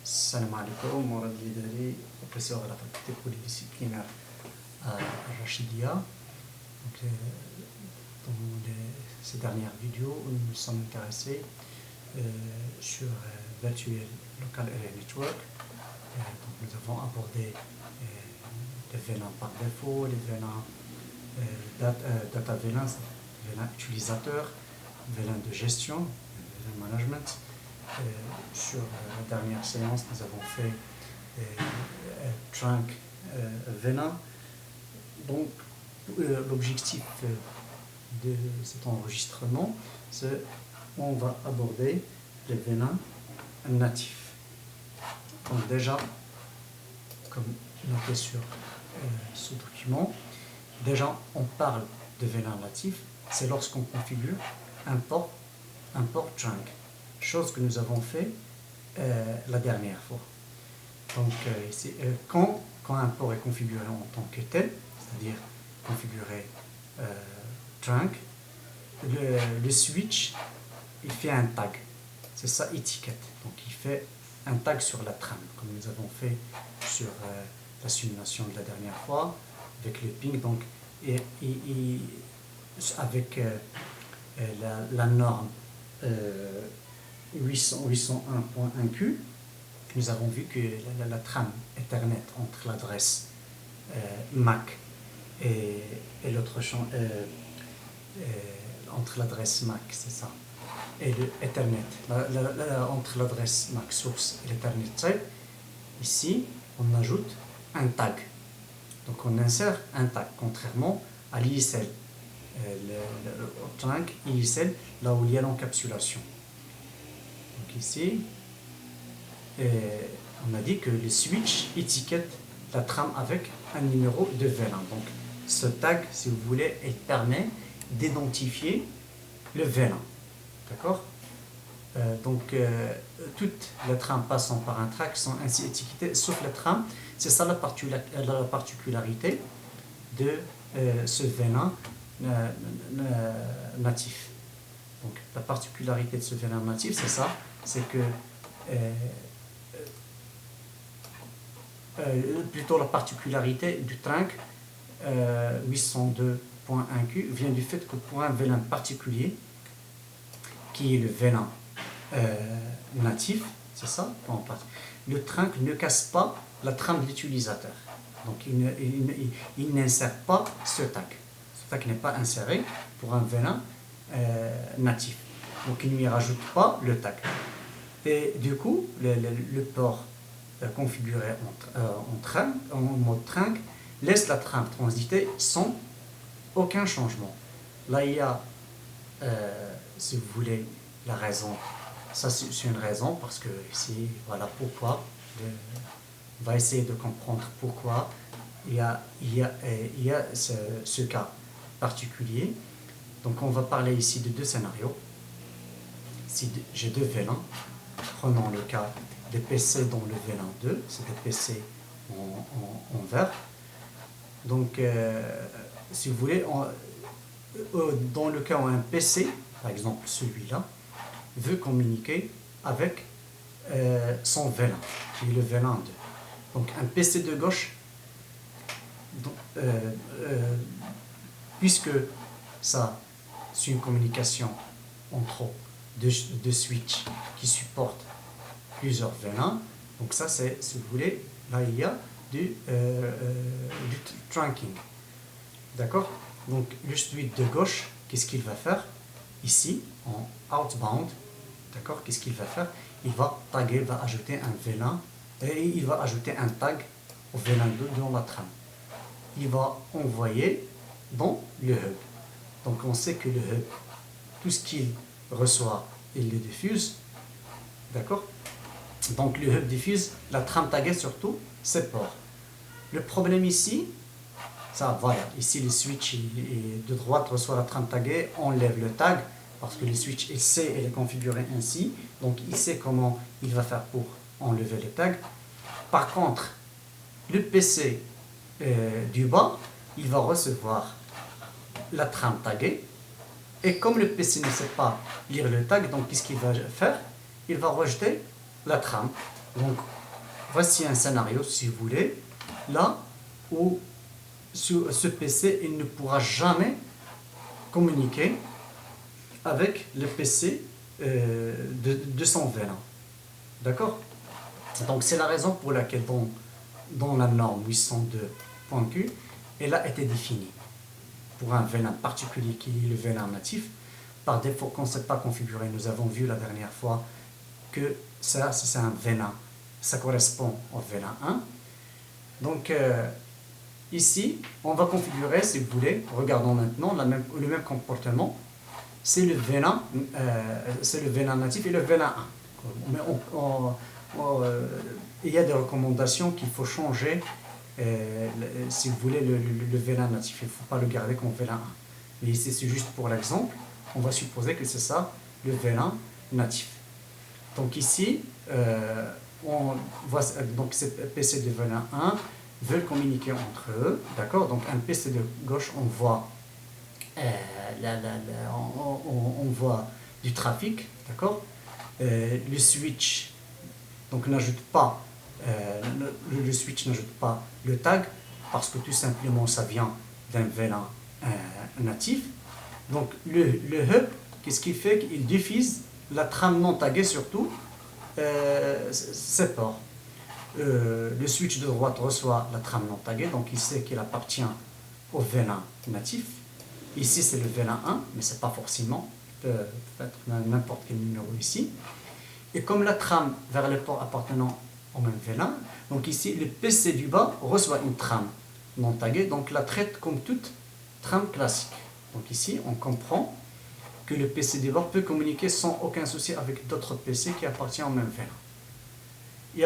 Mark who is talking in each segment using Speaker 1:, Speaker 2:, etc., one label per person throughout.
Speaker 1: Salam alaikum, Mourad Lidari, professeur à la faculté polydisciplinaire à Rachidia. Donc, ces dernières vidéos, nous nous sommes intéressés sur Virtual Local Area Network. Donc, nous avons abordé les VLAN par défaut, les VLAN data VLAN, VLAN utilisateur, VLAN de gestion, VLAN management. Sur la dernière séance, nous avons fait Trunk VLAN. Donc, l'objectif de cet enregistrement, c'est qu'on va aborder les VLAN natifs. Donc déjà, comme noté sur ce document, déjà on parle de VLAN natif, c'est lorsqu'on configure un port trunk, chose que nous avons fait la dernière fois. Donc quand un port est configuré en tant que tel, c'est-à-dire configuré trunk, le switch il fait un tag, c'est ça étiquette, donc il fait un tag sur la trame, comme nous avons fait sur la simulation de la dernière fois avec le ping. Donc avec la norme 801.1q, nous avons vu que la trame Ethernet entre l'adresse MAC et l'autre champ, entre l'adresse MAC, c'est ça, et le Ethernet, entre l'adresse MAC source et l'Ethernet type, ici on ajoute un tag. Donc on insère un tag, contrairement à l'ISL, le trunk ISL, là où il y a l'encapsulation. Donc ici, on a dit que le switch étiquette la trame avec un numéro de VLAN. Donc ce tag, si vous voulez, il permet d'identifier le VLAN. D'accord? Donc toutes les trames passant par un track sont ainsi étiquetées, sauf la trame. C'est ça la particularité de ce VLAN natif. Donc la particularité de ce VLAN natif, c'est ça, c'est que plutôt la particularité du trunk 802.1q vient du fait que pour un VLAN particulier, qui est le VLAN natif, c'est ça, le trunk ne casse pas la trame de l'utilisateur. Donc il n'insère pas ce tag. Ce tag n'est pas inséré pour un VLAN natif. Donc il ne lui rajoute pas le tag. Et du coup, le port configuré en mode trunk laisse la trame transiter sans aucun changement. Là, il y a, si vous voulez, la raison. Ça, c'est une raison parce que ici, voilà pourquoi. On va essayer de comprendre pourquoi il y a ce cas particulier. Donc, on va parler ici de deux scénarios. Si j'ai deux VLAN, prenons le cas des PC dans le VLAN 2, c'est des PC en vert. Donc, si vous voulez, dans le cas où un PC, par exemple celui-là, veut communiquer avec son VLAN, qui est le VLAN 2. Donc un PC de gauche, puisque ça, c'est une communication entre deux switches qui supportent plusieurs VLAN, donc ça c'est, si vous voulez, là il y a du trunking. D'accord? Donc le switch de gauche, qu'est-ce qu'il va faire? Ici, en outbound, d'accord, qu'est-ce qu'il va faire? Il va taguer, va ajouter un VLAN, et il va ajouter un tag au VLAN 2 dans la trame. Il va envoyer dans le hub. Donc on sait que le hub, tout ce qu'il reçoit, il le diffuse. D'accord? Donc le hub diffuse, la trame taguée surtout, ses ports. Le problème ici, ça, voilà, ici le switch de droite reçoit la trame taguée, enlève le tag, parce que le switch, il sait, il est configuré ainsi, donc il sait comment il va faire pour enlever les tags. Par contre, le PC du bas, il va recevoir la trame taguée, et comme le PC ne sait pas lire le tag, donc qu'est-ce qu'il va faire? Il va rejeter la trame, Donc, voici un scénario, si vous voulez, là où sur ce PC, il ne pourra jamais communiquer avec le PC de son VLAN. D'accord? Donc, c'est la raison pour laquelle dans la norme 802.q, elle a été définie pour un VLAN particulier qui est le VLAN natif. Par défaut, qu'on ne sait pas configurer, nous avons vu la dernière fois que ça, c'est un VLAN, ça correspond au VLAN 1. Donc, ici, on va configurer, si vous voulez, regardons maintenant le même comportement. C'est le VLAN natif et le VLAN 1. Mais il y a des recommandations qu'il faut changer, si vous voulez, le VLAN natif. Il ne faut pas le garder comme VLAN 1. Mais ici, c'est juste pour l'exemple. On va supposer que c'est ça, le VLAN natif. Donc ici, on voit donc ces PC de VLAN 1 veulent communiquer entre eux, d'accord? Donc un PC de gauche, on voit du trafic, d'accord? Le switch, donc n'ajoute pas le switch n'ajoute pas le tag parce que tout simplement ça vient d'un VLAN natif. Donc le hub, qu'est-ce qu'il fait? Il diffuse la trame non taguée surtout ces ports. Le switch de droite reçoit la trame non taguée, donc il sait qu'il appartient au VLAN natif. Ici c'est le VLAN 1, mais c'est pas forcément, peut être n'importe quel numéro ici. Et comme la trame vers les ports appartenant au même VLAN, donc ici le PC du bas reçoit une trame non taguée, donc la traite comme toute trame classique. Donc ici on comprend que le PC du bas peut communiquer sans aucun souci avec d'autres PC qui appartiennent au même VLAN. Il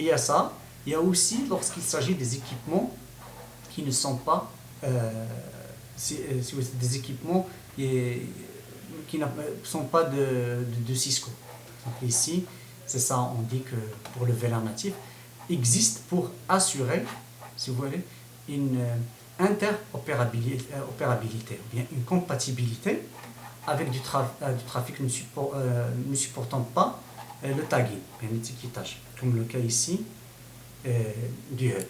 Speaker 1: y a ça. Il y a aussi lorsqu'il s'agit des équipements qui ne sont pas des équipements qui ne sont pas de Cisco. Donc ici, c'est ça, on dit que pour le VLAN natif, existe pour assurer, si vous voulez, une interopérabilité, ou bien une compatibilité avec du trafic ne supportant pas le tagging, bien l'étiquetage, comme le cas ici du hub.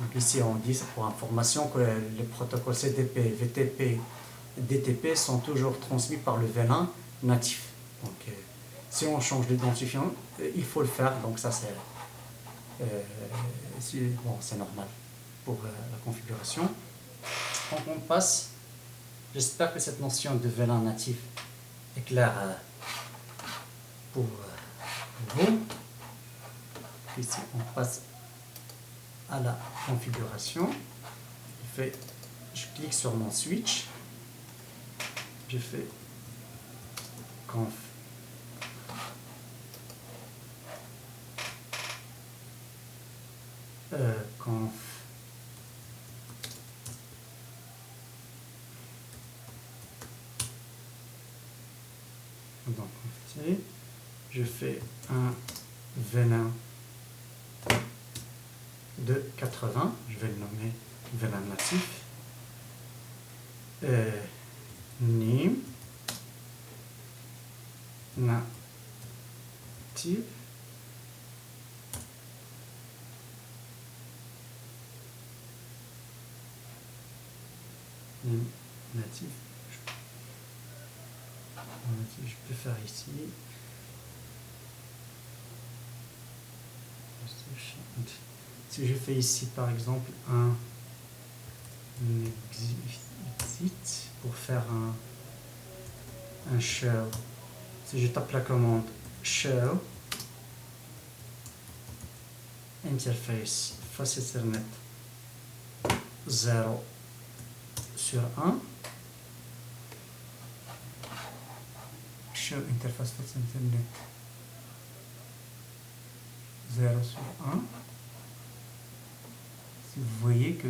Speaker 1: Donc ici on dit, pour information, que les protocoles CDP, VTP, DTP sont toujours transmis par le VLAN natif. Donc si on change d'identifiant, il faut le faire, donc ça c'est normal pour la configuration. Donc on passe, j'espère que cette notion de VLAN natif est claire pour vous. Ici on passe à la configuration. Je clique sur mon switch, je fais conf donc je fais un VLAN de 80, je vais le nommer VLAN natif, name natif, natif, je peux faire ici. Si je fais ici par exemple un exit pour faire un shell, si je tape la commande shell interface face Ethernet 0 sur 1, shell interface face Ethernet 0 sur 1, si vous voyez que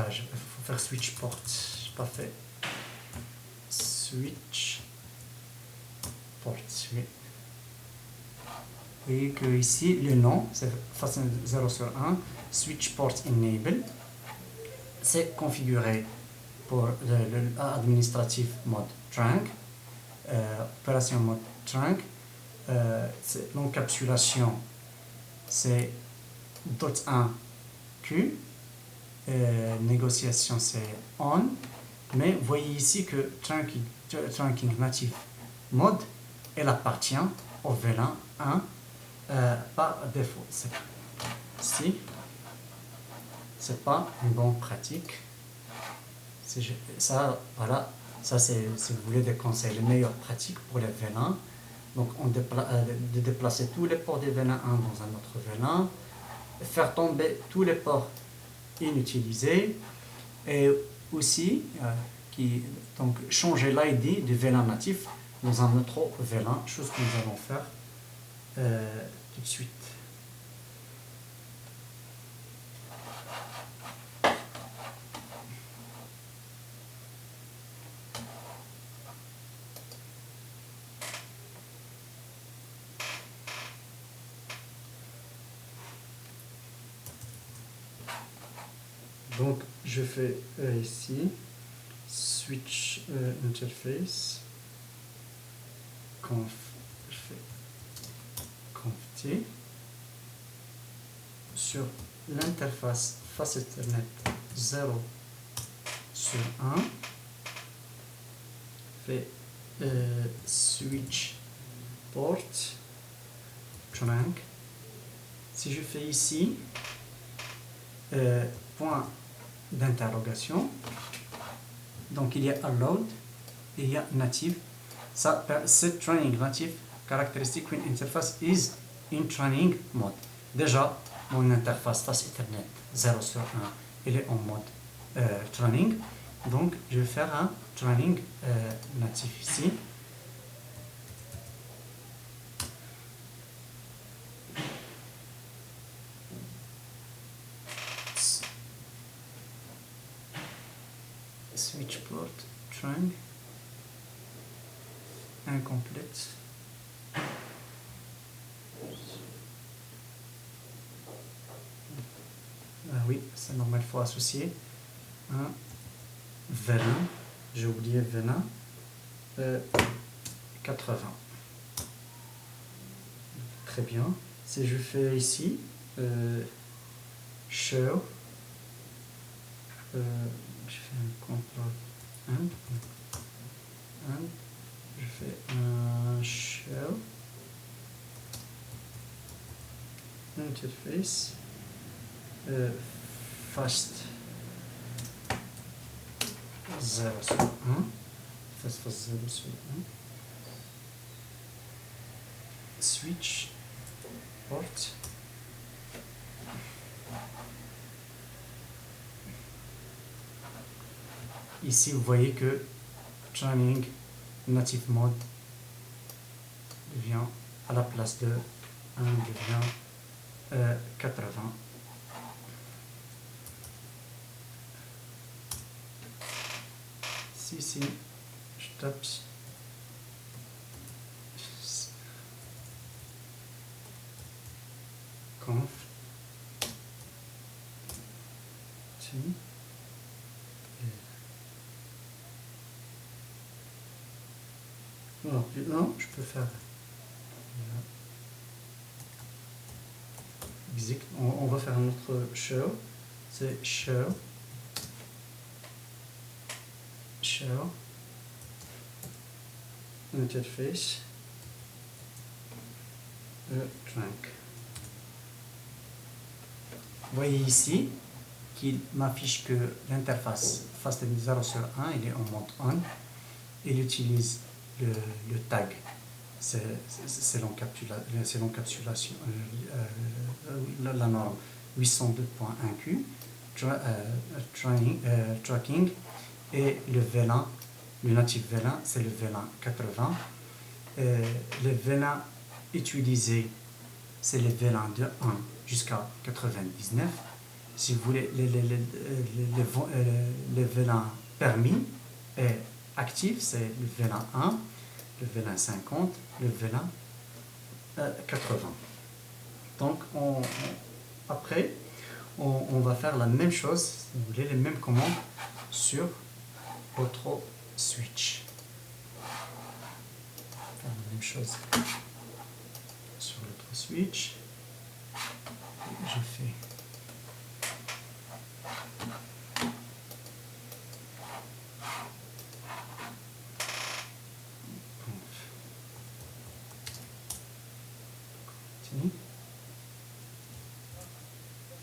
Speaker 1: il faut faire switch port, je n'ai pas fait switch port. Oui. Vous voyez que ici le nom c'est face 0 sur 1, switch port enable, c'est configuré pour l'administratif mode trunk, opération mode trunk, l'encapsulation c'est .1Q, négociation c'est on, mais vous voyez ici que trunking native mode, elle appartient au VLAN 1 par défaut. Si c'est pas une bonne pratique, ça voilà, ça c'est, si vous voulez des conseils, les meilleures pratiques pour les VLAN. Donc de déplacer tous les ports des VLAN 1 dans un autre VLAN, faire tomber tous les ports inutilisés, et aussi donc changer l'ID du VLAN natif dans un autre VLAN, chose que nous allons faire tout de suite. Donc je fais ici switch interface conf, je fais conft sur l'interface face Ethernet 0 sur 1, fait switch port trunk. Si je fais ici point d'interrogation, donc il y a allowed et il y a native. Ça, cette training native characteristic when interface is in training mode. Déjà mon interface face Ethernet 0 sur 1 elle est en mode training, donc je vais faire un training natif ici. Switch port trunk incomplete. Oui, c'est normal, il faut associer un VLAN, j'ai oublié VLAN 80. Très bien. Si je fais ici show, je fais un contrôle and je fais un show interface fast 0 sur 1, fast 0 sur 1, switch port ici vous voyez que training native mode devient à la place de 1 devient 80. Si je tape conf non, je peux faire exit. On va faire un autre show, c'est show interface trunk. Vous voyez ici qu'il m'affiche que l'interface fast 0 sur 1 il est en mode on. Il utilise le tag, c'est l'encapsulation, la norme 802.1Q, tracking, et le VLAN, le native VLAN, c'est le VLAN 80. Le VLAN utilisé, c'est le VLAN de 1 jusqu'à 99. Si vous voulez, le VLAN permis et actif, c'est le VLAN 1, le VLAN 50, le VLAN 80. Donc après, on va faire la même chose, si vous voulez, les mêmes commandes sur autre switch. Faire la même chose sur l'autre switch. Je fais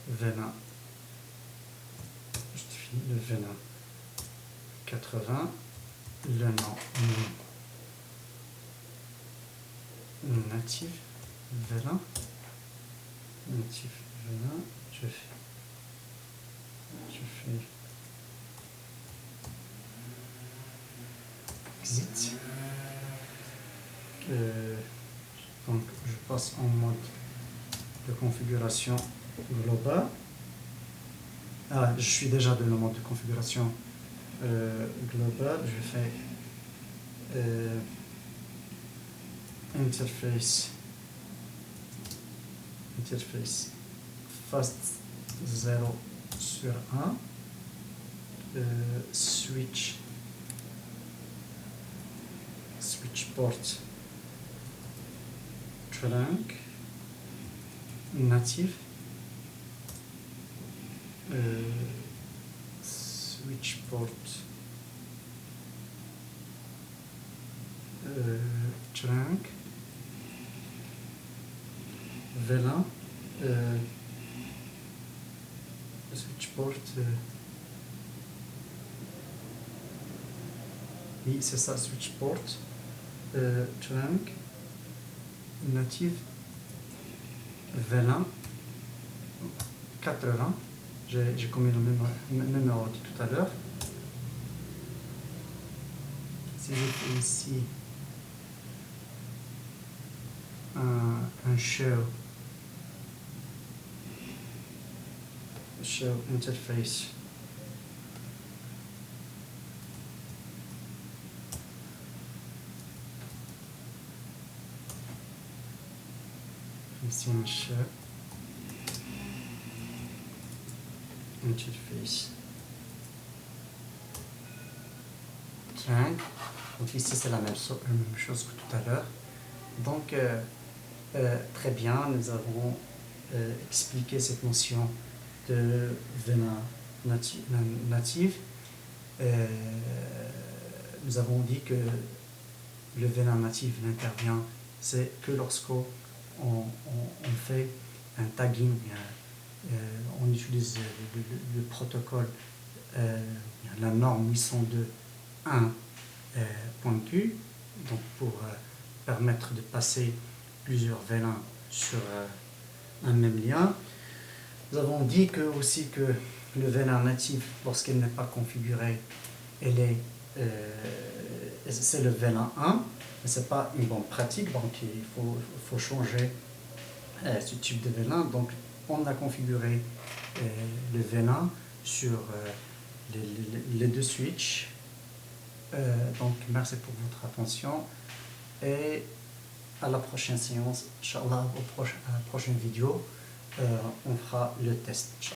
Speaker 1: venin, je finis le venin 80, le nom natif venin, je fais exit, donc je passe en mode de configuration globale. Je suis déjà dans le mode de configuration globale. Je fais interface fast 0 sur 1, switch port trunk native, switch port trunk VLAN, switch port oui c'est ça, switch port trunk native VLAN 80. J'ai commis le même numéro de tout à l'heure. Si je fais ici un show interface ici un show interface trunk, donc ici c'est la même chose que tout à l'heure. Donc très bien, nous avons expliqué cette notion de venin native. Nous avons dit que le venin natif n'intervient c'est que lorsqu'on fait un tagging, on utilise le protocole, la norme 802.1.q, donc pour permettre de passer plusieurs VLAN sur un même lien. Nous avons dit aussi que le VLAN natif, lorsqu'il n'est pas configuré, c'est le VLAN 1, mais ce n'est pas une bonne pratique, donc il faut changer ce type de VLAN. Donc on a configuré le VLAN sur les deux switches. Donc merci pour votre attention et à la prochaine séance, Inch'Allah, à la prochaine vidéo, on fera le test.